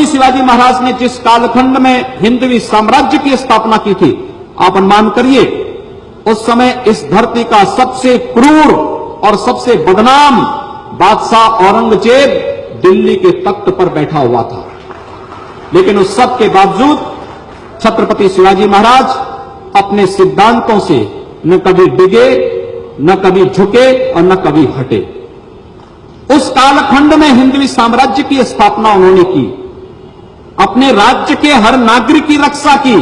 छत्रपति शिवाजी महाराज ने जिस कालखंड में हिंदवी साम्राज्य की स्थापना की थी, आप अनुमान करिए उस समय इस धरती का सबसे क्रूर और सबसे बदनाम बादशाह औरंगजेब दिल्ली के तख्त पर बैठा हुआ था। लेकिन उस सब के बावजूद छत्रपति शिवाजी महाराज अपने सिद्धांतों से न कभी डिगे, न कभी झुके और न कभी हटे। उस कालखंड में हिंदवी साम्राज्य की स्थापना उन्होंने की, अपने राज्य के हर नागरिक की रक्षा की,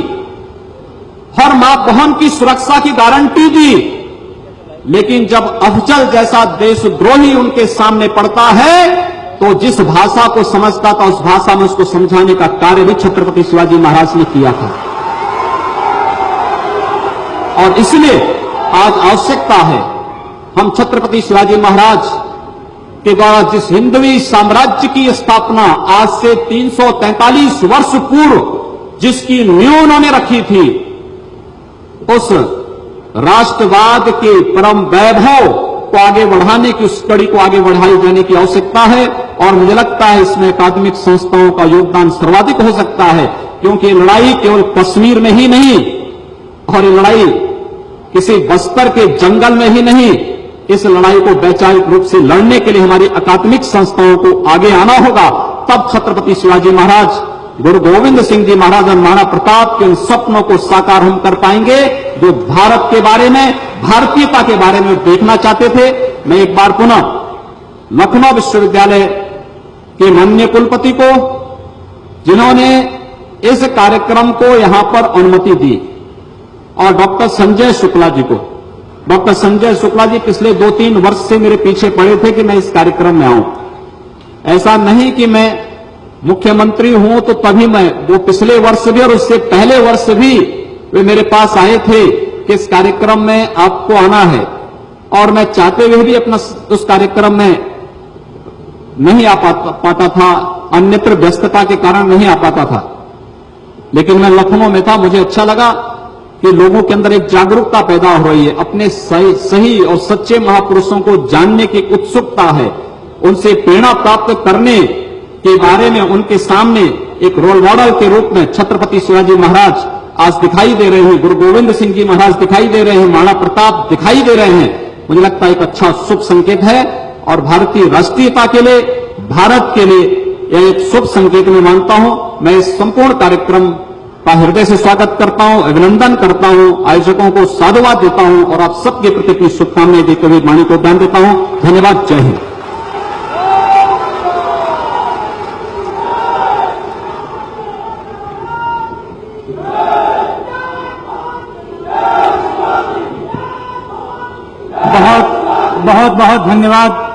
हर मां बहन की सुरक्षा की गारंटी दी। लेकिन जब अफजल जैसा देशद्रोही उनके सामने पड़ता है तो जिस भाषा को समझता था उस भाषा में उसको समझाने का कार्य भी छत्रपति शिवाजी महाराज ने किया था। और इसलिए आज आवश्यकता है हम छत्रपति शिवाजी महाराज के द्वारा जिस हिंदवी साम्राज्य की स्थापना आज से 343 वर्ष पूर्व जिसकी नींव उन्होंने रखी थी, उस राष्ट्रवाद के परम वैभव को आगे बढ़ाने की, उस कड़ी को आगे बढ़ाई जाने की आवश्यकता है। और मुझे लगता है इसमें अकादमिक संस्थाओं का योगदान सर्वाधिक हो सकता है, क्योंकि ये लड़ाई केवल कश्मीर में ही नहीं और ये लड़ाई किसी बस्तर के जंगल में ही नहीं, इस लड़ाई को वैचारिक रूप से लड़ने के लिए हमारी अकादमिक संस्थाओं को आगे आना होगा। तब छत्रपति शिवाजी महाराज, गुरु गोविंद सिंह जी महाराज और महाराणा प्रताप के उन सपनों को साकार हम कर पाएंगे जो भारत के बारे में, भारतीयता के बारे में देखना चाहते थे। मैं एक बार पुनः लखनऊ विश्वविद्यालय के माननीय कुलपति को, जिन्होंने इस कार्यक्रम को यहां पर अनुमति दी, और डॉक्टर संजय शुक्ला जी को, डॉक्टर संजय शुक्ला जी पिछले 2-3 वर्ष से मेरे पीछे पड़े थे कि मैं इस कार्यक्रम में आऊं। ऐसा नहीं कि मैं मुख्यमंत्री हूं तो तभी मैं, वो पिछले वर्ष भी और उससे पहले वर्ष भी वे मेरे पास आए थे कि इस कार्यक्रम में आपको आना है, और मैं चाहते हुए भी अपना उस कार्यक्रम में नहीं आ पाता था, अन्यत्र व्यस्तता के कारण नहीं आ पाता था। लेकिन मैं लखनऊ में था, मुझे अच्छा लगा कि लोगों के अंदर एक जागरूकता पैदा हो रही है, अपने सही और सच्चे महापुरुषों को जानने की उत्सुकता है, उनसे प्रेरणा प्राप्त करने के बारे में उनके सामने एक रोल मॉडल के रूप में छत्रपति शिवाजी महाराज आज दिखाई दे रहे हैं, गुरु गोविंद सिंह जी महाराज दिखाई दे रहे हैं, महाराणा प्रताप दिखाई दे रहे हैं। मुझे लगता है एक अच्छा शुभ संकेत है और भारतीय राष्ट्रीयता के लिए, भारत के लिए यह एक शुभ संकेत मैं मानता हूं। मैं इस संपूर्ण कार्यक्रम का हृदय से स्वागत करता हूं, अभिनंदन करता हूं, आयोजकों को साधुवाद देता हूं और आप सबके प्रति अपनी शुभकामनाएं देते हुए वाणी को दान देता हूं। धन्यवाद। जय हिंद। बहुत बहुत धन्यवाद।